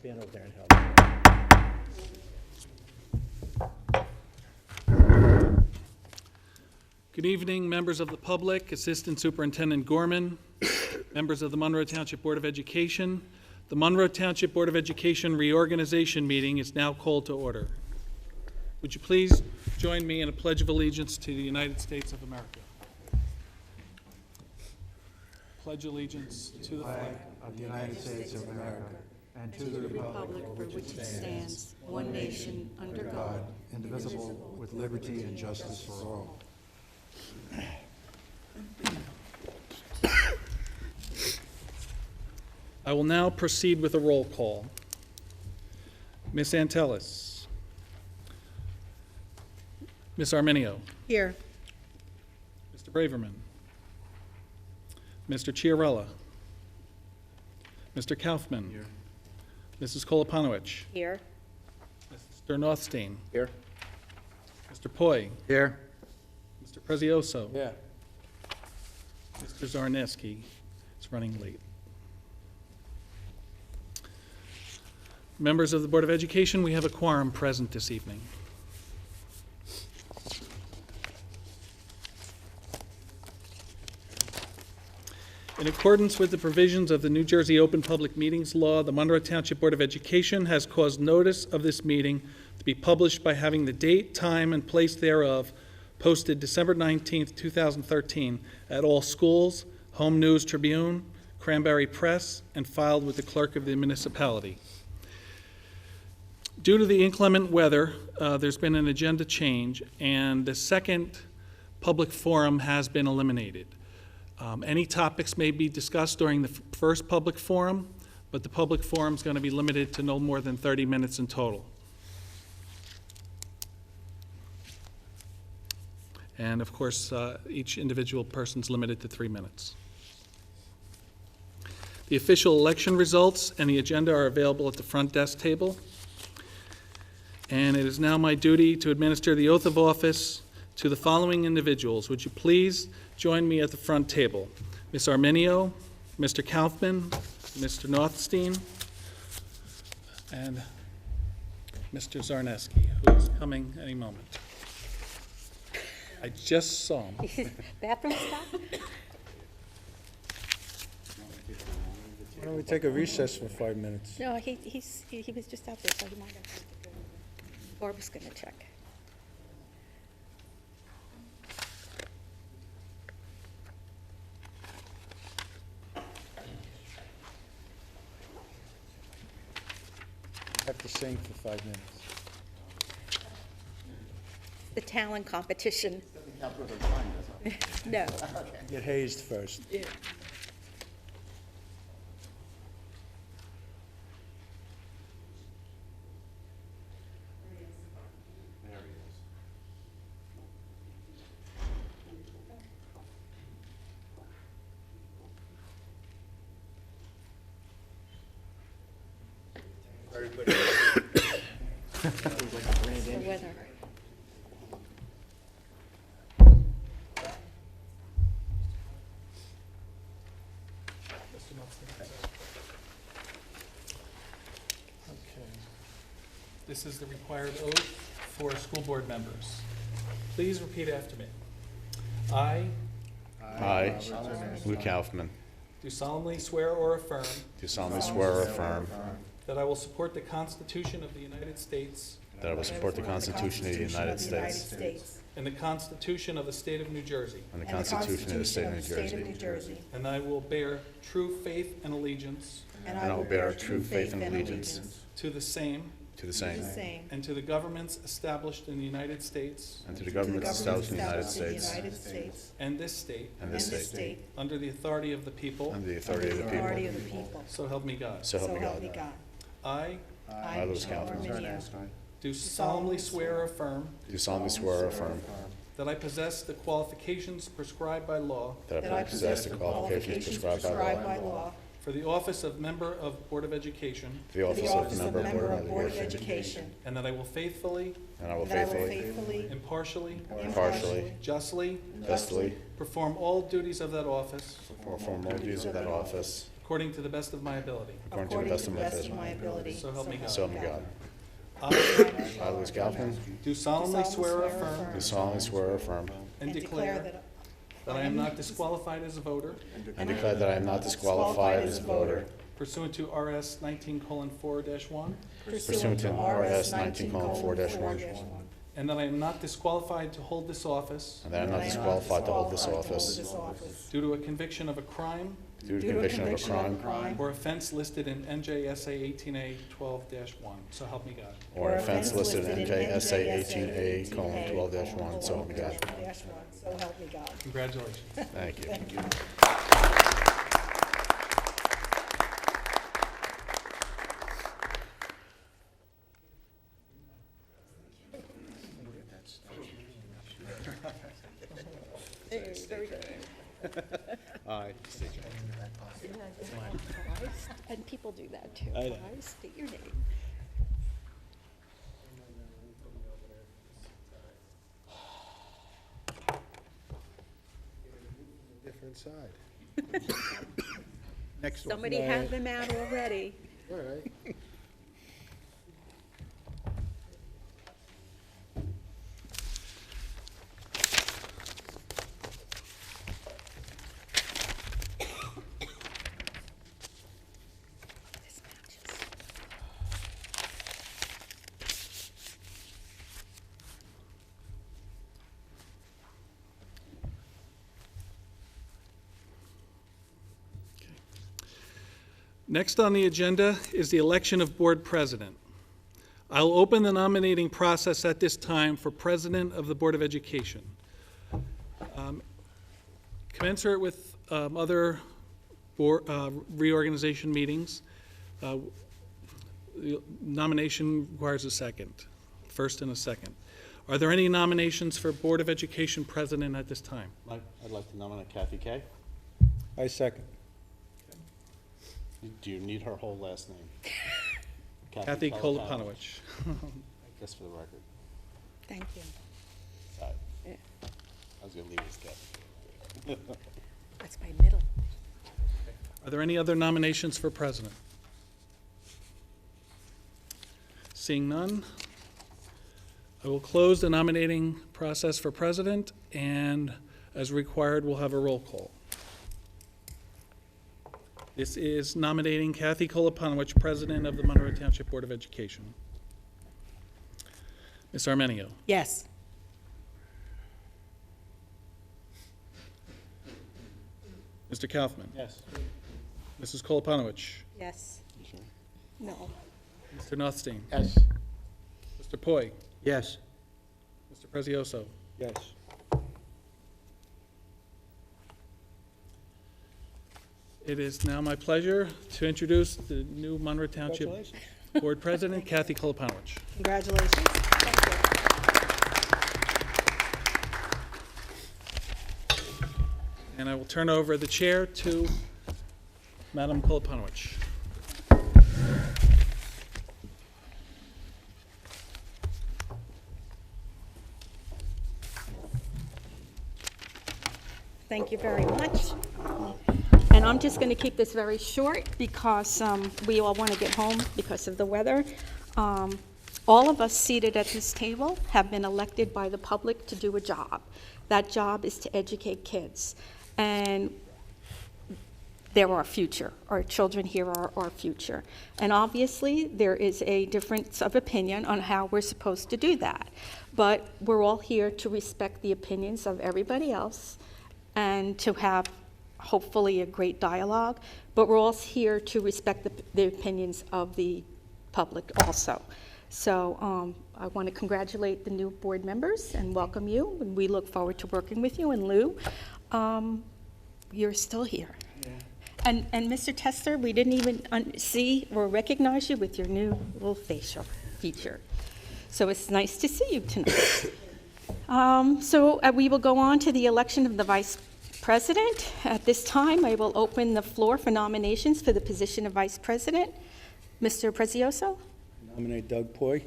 Stand over there and help. Good evening, members of the public, Assistant Superintendent Gorman, members of the Monroe Township Board of Education. The Monroe Township Board of Education reorganization meeting is now called to order. Would you please join me in a pledge of allegiance to the United States of America? Pledge allegiance to the flag of the United States of America and to the republic for which it stands, one nation, under God, indivisible, with liberty and justice for all. I will now proceed with a roll call. Ms. Antelis. Ms. Arminio. Here. Mr. Braverman. Mr. Chiarella. Mr. Kaufman. Here. Mrs. Koloponowicz. Here. Mr. Northstein. Here. Mr. Poi. Here. Mr. Prezioso. Yeah. Mr. Zarneski is running late. Members of the Board of Education, we have a quorum present this evening. In accordance with the provisions of the New Jersey Open Public Meetings Law, the Monroe Township Board of Education has caused notice of this meeting to be published by having the date, time, and place thereof posted December 19th, 2013 at all schools, Home News Tribune, Cranberry Press, and filed with the clerk of the municipality. Due to the inclement weather, there's been an agenda change, and the second public forum has been eliminated. Any topics may be discussed during the first public forum, but the public forum is going to be limited to no more than 30 minutes in total. And of course, each individual person's limited to 3 minutes. The official election results and the agenda are available at the front desk table. And it is now my duty to administer the oath of office to the following individuals. Would you please join me at the front table? Ms. Arminio, Mr. Kaufman, Mr. Northstein, and Mr. Zarneski, who is coming any moment. I just saw him. Bathroom stop? Why don't we take a recess for 5 minutes? No, he was just out there, so he might have. Barbara's going to check. I have to sing for 5 minutes. The talent competition. Doesn't count towards our time, does it? No. Get hazed first. Yeah. The weather. Okay. This is the required oath for school board members. Please repeat after me. I I, Lou Kaufman, do solemnly swear or affirm do solemnly swear or affirm that I will support the Constitution of the United States that I will support the Constitution of the United States and the Constitution of the State of New Jersey, and the Constitution of the State of New Jersey, and I will bear true faith and allegiance and I will bear true faith and allegiance to the same to the same and to the governments established in the United States and to the governments established in the United States and this state and this state under the authority of the people, under the authority of the people. so help me God. So help me God. I I, Lou Kaufman, do solemnly swear or affirm do solemnly swear or affirm that I possess the qualifications prescribed by law that I possess the qualifications prescribed by law for the office of Member of Board of Education, for the office of Member of Board of Education, and that I will faithfully, and I will faithfully, impartially, justly, perform all duties of that office perform all duties of that office according to the best of my ability. according to the best of my ability. So help me God. So help me God. I, I, Louis Kaufman, do solemnly swear or affirm do solemnly swear or affirm and declare that I am not disqualified as a voter and declare that I am not disqualified as a voter pursuant to RS 19:4-1, pursuant to RS 19:4-1, and that I am not disqualified to hold this office and that I am not disqualified to hold this office due to a conviction of a crime due to conviction of a crime or offense listed in NJSA 18A:12-1. So help me God. or offense listed in NJSA 18A:12-1, so help me God. So help me God. Congratulations. Thank you. And people do that too. I know. I state your name. Different side. Next one. Somebody had them out already. All right. This matches. Next on the agenda is the election of board president. I'll open the nominating process at this time for president of the Board of Education. Commensurate with other reorganization meetings, the nomination requires a second, first and a second. Are there any nominations for Board of Education president at this time? I'd like to nominate Kathy Kay. I second. Do you need her whole last name? Kathy Koloponowicz. Just for the record. Thank you. Sorry. Yeah. I was gonna leave this Kathy. That's my middle. Are there any other nominations for president? Seeing none, I will close the nominating process for president, and as required, we'll have a roll call. This is nominating Kathy Koloponowicz, president of the Monroe Township Board of Education. Ms. Armenio, Yes. Mr. Kaufman, Yes. Mrs. Koloponowicz, Yes. You sure? No. Mr. Nothstein, Yes. Mr. Poi, Yes. Mr. Prezioso. Yes. It is now my pleasure to introduce the new Monroe Township Board President, Kathy Koloponowicz. Congratulations. And I will turn over the chair to Madam Koloponowicz. Thank you very much. And I'm just going to keep this very short because we all want to get home because of the weather. All of us seated at this table have been elected by the public to do a job. That job is to educate kids. And they're our future. Our children here are our future. And obviously, there is a difference of opinion on how we're supposed to do that. But we're all here to respect the opinions of everybody else and to have hopefully a great dialogue. But we're also here to respect the opinions of the public also. So I want to congratulate the new board members and welcome you. And we look forward to working with you. And Lou, you're still here. And Mr. Tester, we didn't even see or recognize you with your new little facial feature. So it's nice to see you tonight. We will go on to the election of the vice president. At this time, I will open the floor for nominations for the position of vice president. Mr. Prezioso, Nominate Doug Poi.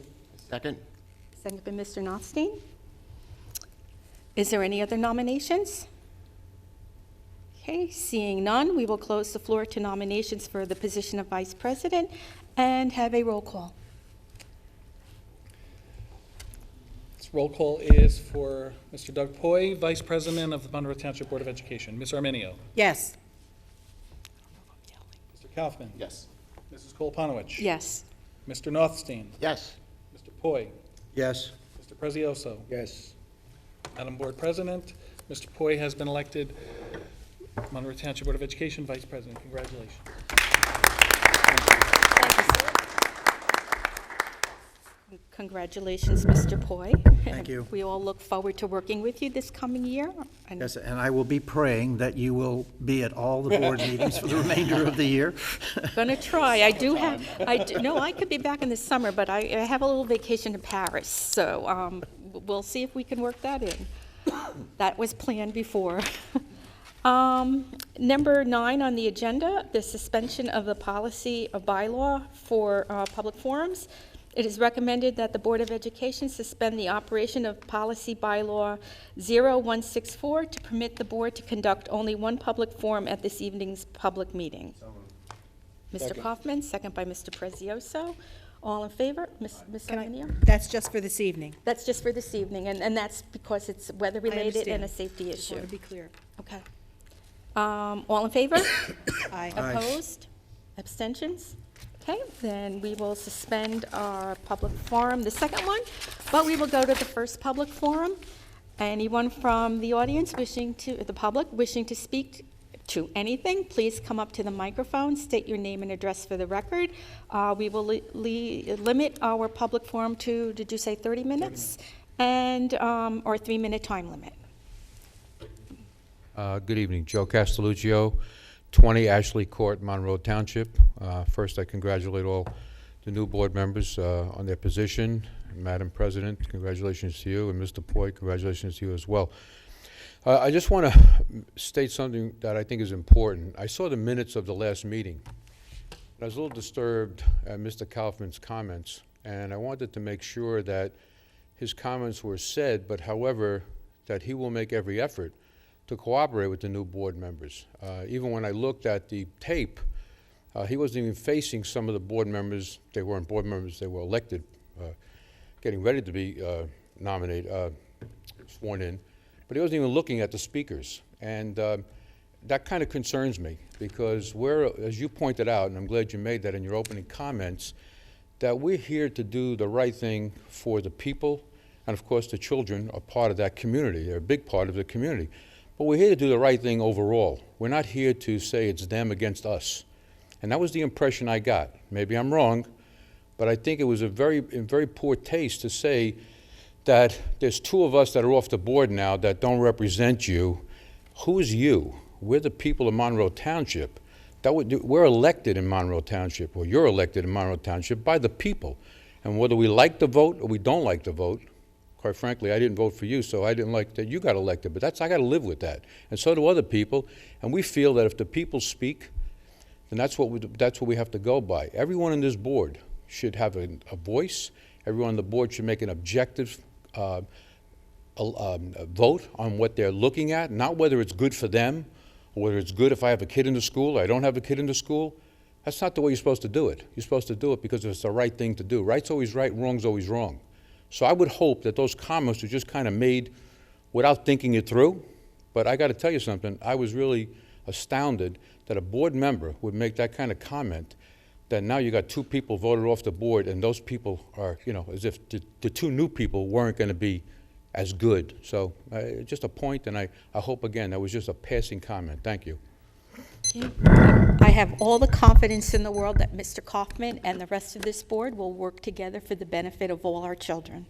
Second? second by Mr. Nothstein. Is there any other nominations? Okay, seeing none, we will close the floor to nominations for the position of Vice President and have a roll call. This roll call is for Mr. Doug Poy, Vice President of the Monroe Township Board of Education. Ms. Arminio. Yes. Mr. Kaufman. Yes. Mrs. Kolpanowicz. Yes. Mr. Nothstein. Yes. Mr. Poy. Yes. Mr. Prezioso. Yes. Madam Board President, Mr. Poy has been elected Monroe Township Board of Education Vice President. Congratulations. Congratulations, Mr. Poy. Thank you. We all look forward to working with you this coming year. And Yes, and I will be praying that you will be at all the board meetings for the remainder of the year. Gonna try. No, I could be back in the summer, but I have a little vacation to Paris, so we'll see if we can work that in. That was planned before. Number 9 on the agenda, the suspension of the policy of bylaw for public forums. It is recommended that the Board of Education suspend the operation of policy bylaw 0164 to permit the board to conduct only one public forum at this evening's public meeting. Mr. Second. Kaufman, second by Mr. Prezioso. All in favor? Ms. Arminio? That's just for this evening. That's just for this evening, and that's because it's weather-related and understand. a safety Just issue. want to be clear. Okay. All in favor? Aye. Opposed? Abstentions? Okay, then we will suspend our public forum, the second one, but we will go to the first public forum. Anyone from the audience the public wishing to speak to anything, please come up to the microphone, state your name and address for the record. We will limit our public forum to, did you say 30 minutes? And, or 3-minute time limit. Good evening. Joe Castelluccio, 20 Ashley Court, Monroe Township. First, I congratulate all the new board members on their position. Madam President, congratulations to you, and Mr. Poy, congratulations to you as well. I just want to state something that I think is important. I saw the minutes of the last meeting. I was a little disturbed at Mr. Kaufman's comments, and I wanted to make sure that his comments were said, but however, that he will make every effort to cooperate with the new board members. Even when I looked at the tape, he wasn't even facing some of the board members. They weren't board members, they were elected, getting ready to be nominated, sworn in, but he wasn't even looking at the speakers. And that kind of concerns me, because we're, as you pointed out, and I'm glad you made that in your opening comments, that we're here to do the right thing for the people, and of course the children are part of that community. They're a big part of the community. But we're here to do the right thing overall. We're not here to say it's them against us. And that was the impression I got. Maybe I'm wrong, but I think it was in very poor taste to say that there's 2 of us that are off the board now that don't represent you. Who is you? We're the people of Monroe Township. We're elected in Monroe Township, or you're elected in Monroe Township by the people. And whether we like the vote or we don't like the vote, quite frankly, I didn't vote for you, so I didn't like that you got elected, but I got to live with that. And so do other people, and we feel that if the people speak, then that's what we have to go by. Everyone on this board should have a voice. Everyone on the board should make an objective vote on what they're looking at, not whether it's good for them, or whether it's good if I have a kid in the school or I don't have a kid in the school. That's not the way you're supposed to do it. You're supposed to do it because it's the right thing to do. Right's always right, wrong's always wrong. So I would hope that those comments were just kind of made without thinking it through. But I got to tell you something, I was really astounded that a board member would make that kind of comment, that now you got 2 people voted off the board, and those people are, as if the 2 new people weren't going to be as good. So just a point, and I hope, again, that was just a passing comment. Thank you. I have all the confidence in the world that Mr. Kaufman and the rest of this board will work together for the benefit of all our children.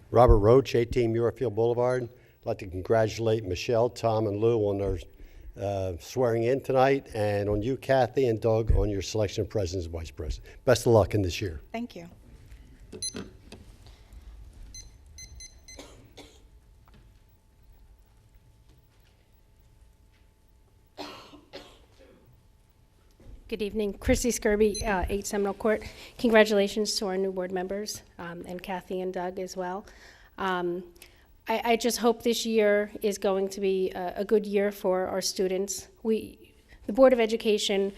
Robert Roach, 18 Muirfield Boulevard. I'd like to congratulate Michelle, Tom, and Lou on their swearing in tonight, and on you, Kathy, and Doug, on your selection of president and vice president. Best of luck in this year. Thank you. Good evening. Chrissy Skirby, 8 Seminole Court. Congratulations to our new board members, and Kathy and Doug as well. I just hope this year is going to be a good year for our students. The Board of Education,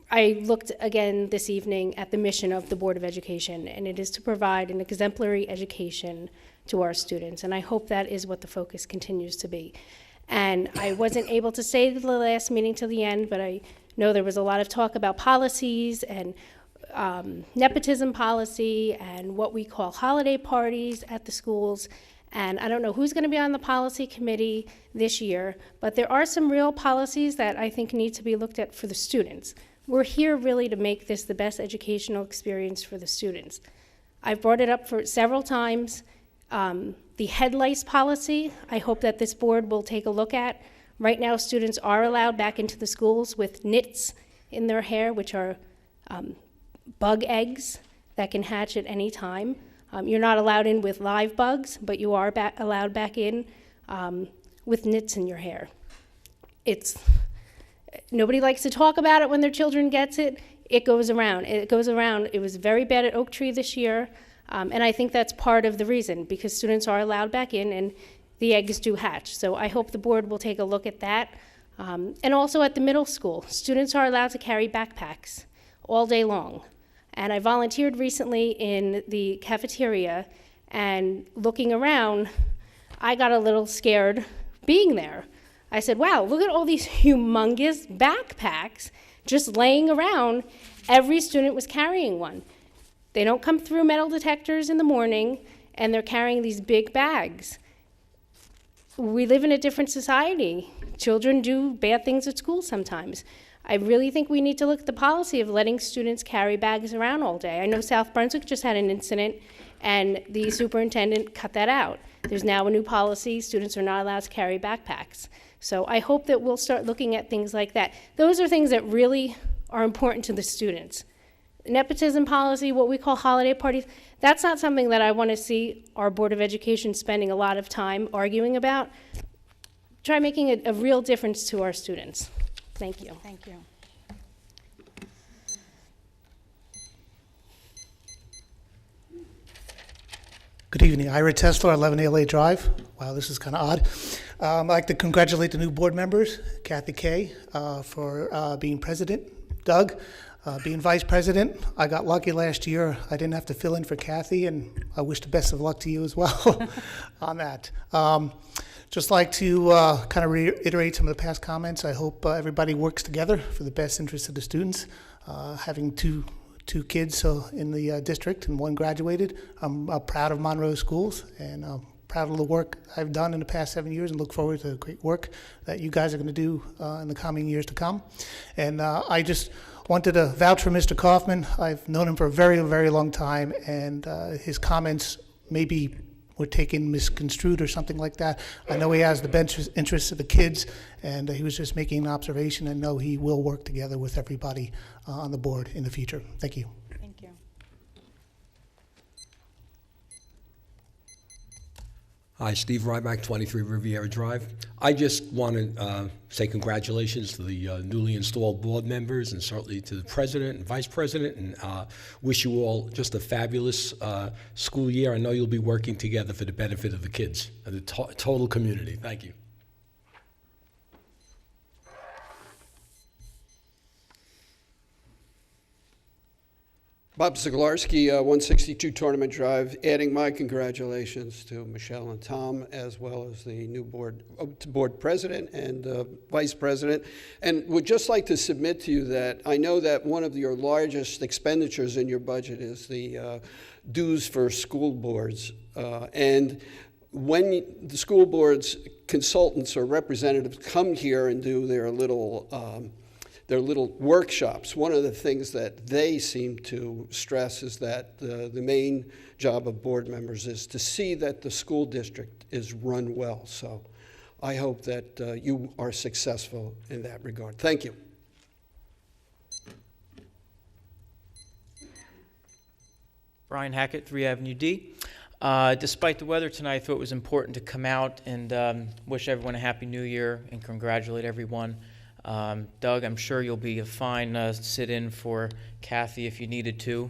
I looked again this evening at the mission of the Board of Education, and it is to provide an exemplary education to our students, and I hope that is what the focus continues to be. And I wasn't able to stay to the last meeting till the end, but I know there was a lot of talk about policies and nepotism policy and what we call holiday parties at the schools. And I don't know who's going to be on the policy committee this year, but there are some real policies that I think need to be looked at for the students. We're here really to make this the best educational experience for the students. I've brought it up for several times. The head lice policy, I hope that this board will take a look at. Right now, students are allowed back into the schools with nits in their hair, which are bug eggs that can hatch at any time. You're not allowed in with live bugs, but you are allowed back in with nits in your hair. Nobody likes to talk about it when their children gets it. It goes around. It goes around. It was very bad at Oak Tree this year, and I think that's part of the reason, because students are allowed back in and the eggs do hatch. So I hope the board will take a look at that. And also at the middle school, students are allowed to carry backpacks all day long. And I volunteered recently in the cafeteria, and looking around, I got a little scared being there. I said, wow, look at all these humongous backpacks just laying around. Every student was carrying one. They don't come through metal detectors in the morning, and they're carrying these big bags. We live in a different society. Children do bad things at school sometimes. I really think we need to look at the policy of letting students carry bags around all day. I know South Brunswick just had an incident, and the superintendent cut that out. There's now a new policy. Students are not allowed to carry backpacks. So I hope that we'll start looking at things like that. Those are things that really are important to the students. Nepotism policy, what we call holiday parties, that's not something that I want to see our Board of Education spending a lot of time arguing about. Try making a real difference to our students. Thank you. Thank you. Good evening. Ira Tesler, 11 ALA Drive. Wow, this is kind of odd. I'd like to congratulate the new board members, Kathy Kay, for being president, Doug, being vice president. I got lucky last year. I didn't have to fill in for Kathy, and I wish the best of luck to you as well on that. Just like to kind of reiterate some of the past comments. I hope everybody works together for the best interest of the students. Having two kids in the district and one graduated, I'm proud of Monroe Schools, and proud of the work I've done in the past 7 years, and look forward to the great work that you guys are going to do in the coming years to come. And I just wanted to vouch for Mr. Kaufman. I've known him for a very, very long time, and his comments maybe were taken misconstrued or something like that. I know he has the best interests of the kids, and he was just making an observation, and know he will work together with everybody on the board in the future. Thank you. Thank you. Hi, Steve Ryback, 23 Riviera Drive. I just want to say congratulations to the newly installed board members, and certainly to the president and vice president, and wish you all just a fabulous school year. I know you'll be working together for the benefit of the kids and the total community. Thank you. Bob Zaglarski, 162 Tournament Drive, adding my congratulations to Michelle and Tom, as well as the new board president and vice president. And would just like to submit to you that I know that one of your largest expenditures in your budget is the dues for school boards. And when the school board's consultants or representatives come here and do their little workshops, one of the things that they seem to stress is that the main job of board members is to see that the school district is run well. So I hope that you are successful in that regard. Thank you. Brian Hackett, 3 Avenue D. Despite the weather tonight, I thought it was important to come out and wish everyone a Happy New Year and congratulate everyone. Doug, I'm sure you'll be a fine sit-in for Kathy if you needed to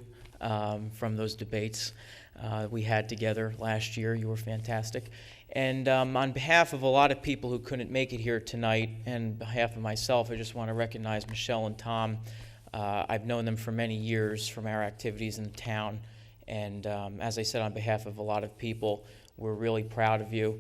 from those debates we had together last year. You were fantastic. And on behalf of a lot of people who couldn't make it here tonight, and on behalf of myself, I just want to recognize Michelle and Tom. I've known them for many years from our activities in the town. And as I said, on behalf of a lot of people, we're really proud of you.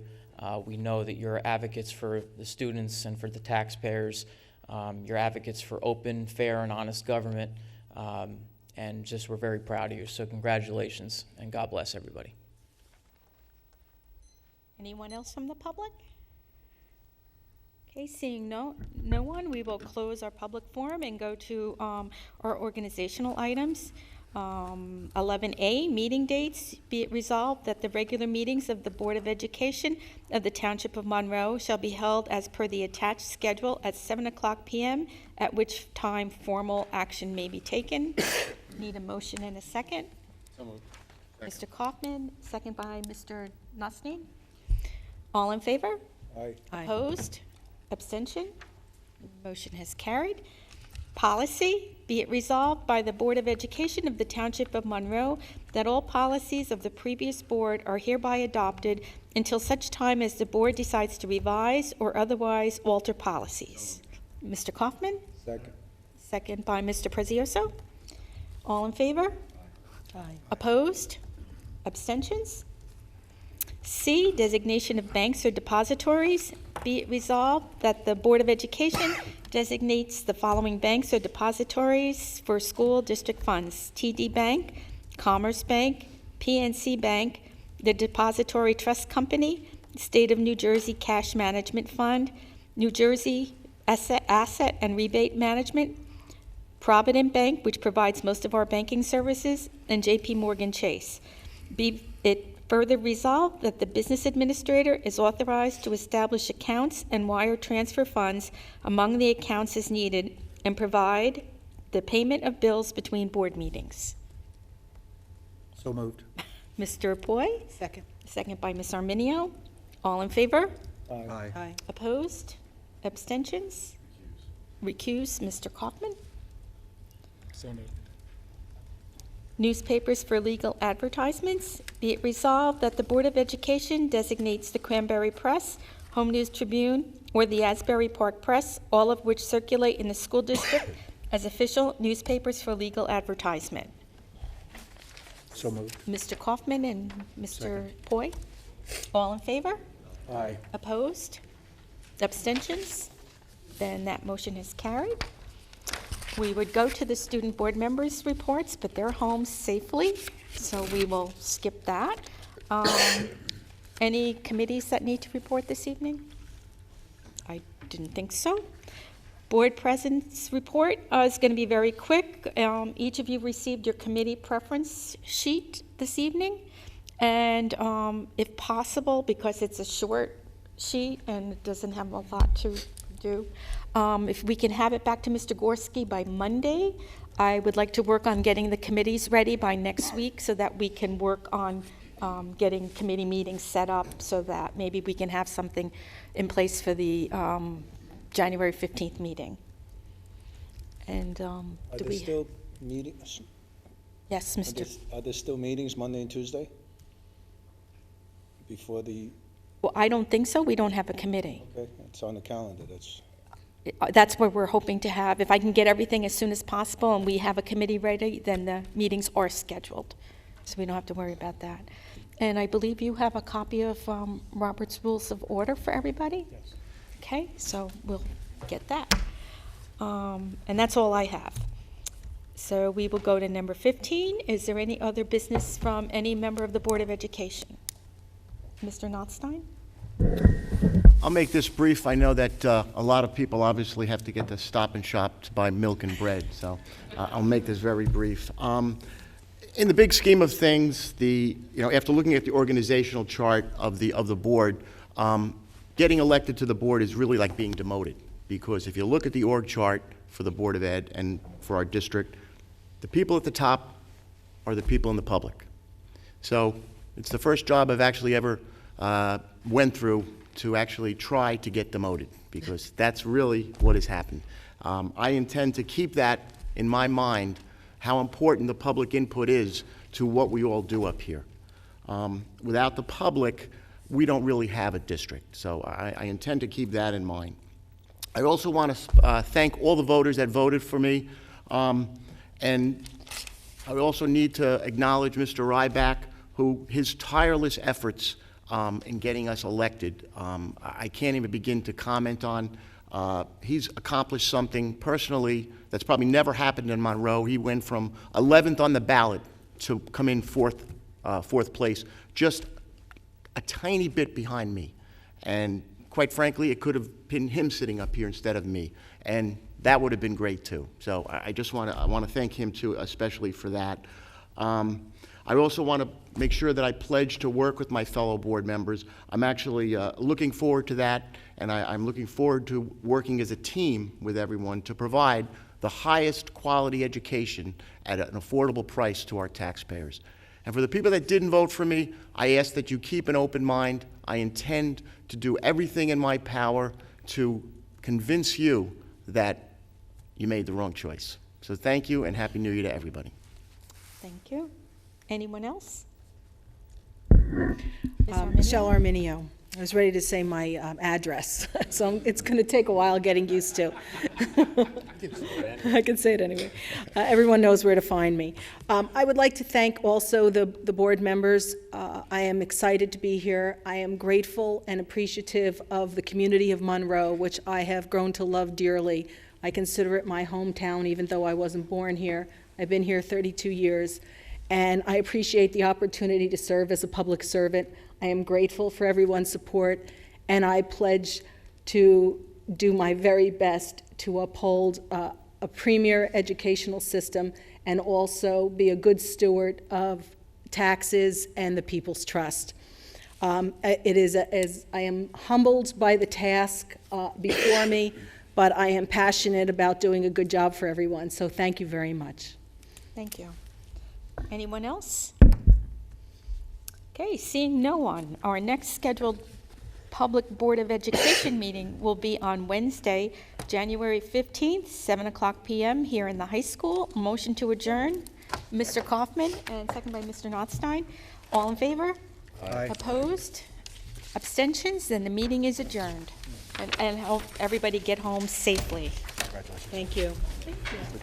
We know that you're advocates for the students and for the taxpayers. You're advocates for open, fair, and honest government. And just we're very proud of you. So congratulations, and God bless everybody. Anyone else from the public? Okay, seeing no one, we will close our public forum and go to our organizational items. 11A, meeting dates. Be it resolved that the regular meetings of the Board of Education of the Township of Monroe shall be held as per the attached schedule at 7:00 p.m., at which time formal action may be taken. Need a motion and a second. So moved. Mr. Kaufman, second by Mr. Nusny. All in favor? Aye. Opposed? Abstention? Motion has carried. Policy, be it resolved by the Board of Education of the Township of Monroe that all policies of the previous board are hereby adopted until such time as the board decides to revise or otherwise alter policies. Mr. Kaufman? Second. Second by Mr. Prezioso. All in favor? Aye. Opposed? Abstentions? C, designation of banks or depositories. Be it resolved that the Board of Education designates the following banks or depositories for school district funds: TD Bank, Commerce Bank, PNC Bank, the Depository Trust Company, State of New Jersey Cash Management Fund, New Jersey Asset and Rebate Management, Provident Bank, which provides most of our banking services, and JP Morgan Chase. Be it further resolved that the business administrator is authorized to establish accounts and wire transfer funds among the accounts as needed and provide the payment of bills between board meetings. So moved. Mr. Poi, Second. second by Ms. Arminio. All in favor? Aye. Aye. Opposed? Abstentions? Recuse, Mr. Kaufman. So noted. Newspapers for legal advertisements. Be it resolved that the Board of Education designates the Cranberry Press, Home News Tribune, or the Asbury Park Press, all of which circulate in the school district, as official newspapers for legal advertisement. So moved. Mr. Kaufman and Mr. Poi. All in favor? Aye. Opposed? Abstentions? Then that motion is carried. We would go to the student board members' reports, but they're home safely, so we will skip that. Any committees that need to report this evening? I didn't think so. Board presence report is going to be very quick. Each of you received your committee preference sheet this evening, and if possible, because it's a short sheet and it doesn't have a lot to do, if we can have it back to Mr. Gorski by Monday, I would like to work on getting the committees ready by next week so that we can work on getting committee meetings set up so that maybe we can have something in place for the January 15th meeting. And Are do there we? still meetings? Yes, Mr. Are there still meetings Monday and Tuesday? Before the, Well, I don't think so. We don't have a committee. okay, it's on the calendar, that's, That's what we're hoping to have. If I can get everything as soon as possible and we have a committee ready, then the meetings are scheduled. So we don't have to worry about that. And I believe you have a copy of Robert's Rules of Order for everybody? yes. Okay, so we'll get that. And that's all I have. So we will go to number 15. Is there any other business from any member of the Board of Education? Mr. Notstein? I'll make this brief. I know that a lot of people obviously have to get to Stop and Shop to buy milk and bread, so I'll make this very brief. In the big scheme of things, after looking at the organizational chart of the board, getting elected to the board is really like being demoted, because if you look at the org chart for the Board of Ed and for our district, the people at the top are the people in the public. So it's the first job I've actually ever went through to actually try to get demoted, because that's really what has happened. I intend to keep that in my mind, how important the public input is to what we all do up here. Without the public, we don't really have a district. So I intend to keep that in mind. I also want to thank all the voters that voted for me. And I also need to acknowledge Mr. Ryback, his tireless efforts in getting us elected, I can't even begin to comment on. He's accomplished something personally that's probably never happened in Monroe. He went from 11th on the ballot to come in fourth place, just a tiny bit behind me. And quite frankly, it could have been him sitting up here instead of me. And that would have been great too. So I just want to thank him too, especially for that. I also want to make sure that I pledge to work with my fellow board members. I'm actually looking forward to that, and I'm looking forward to working as a team with everyone to provide the highest quality education at an affordable price to our taxpayers. And for the people that didn't vote for me, I ask that you keep an open mind. I intend to do everything in my power to convince you that you made the wrong choice. So thank you, and Happy New Year to everybody. Thank you. Anyone else? Michelle Arminio. I was ready to say my address, so it's going to take a while getting used to. I can say it anyway. Everyone knows where to find me. I would like to thank also the board members. I am excited to be here. I am grateful and appreciative of the community of Monroe, which I have grown to love dearly. I consider it my hometown, even though I wasn't born here. I've been here 32 years. And I appreciate the opportunity to serve as a public servant. I am grateful for everyone's support, and I pledge to do my very best to uphold a premier educational system and also be a good steward of taxes and the people's trust. I am humbled by the task before me, but I am passionate about doing a good job for everyone, so thank you very much. Thank you. Anyone else? Okay, seeing no one, our next scheduled Public Board of Education meeting will be on Wednesday, January 15th, 7:00 p.m. here in the high school. Motion to adjourn, Mr. Kaufman, and second by Mr. Notstein. All in favor? Aye. Opposed? Abstentions? Then the meeting is adjourned. And hope everybody get home safely. Thank you. Thank you.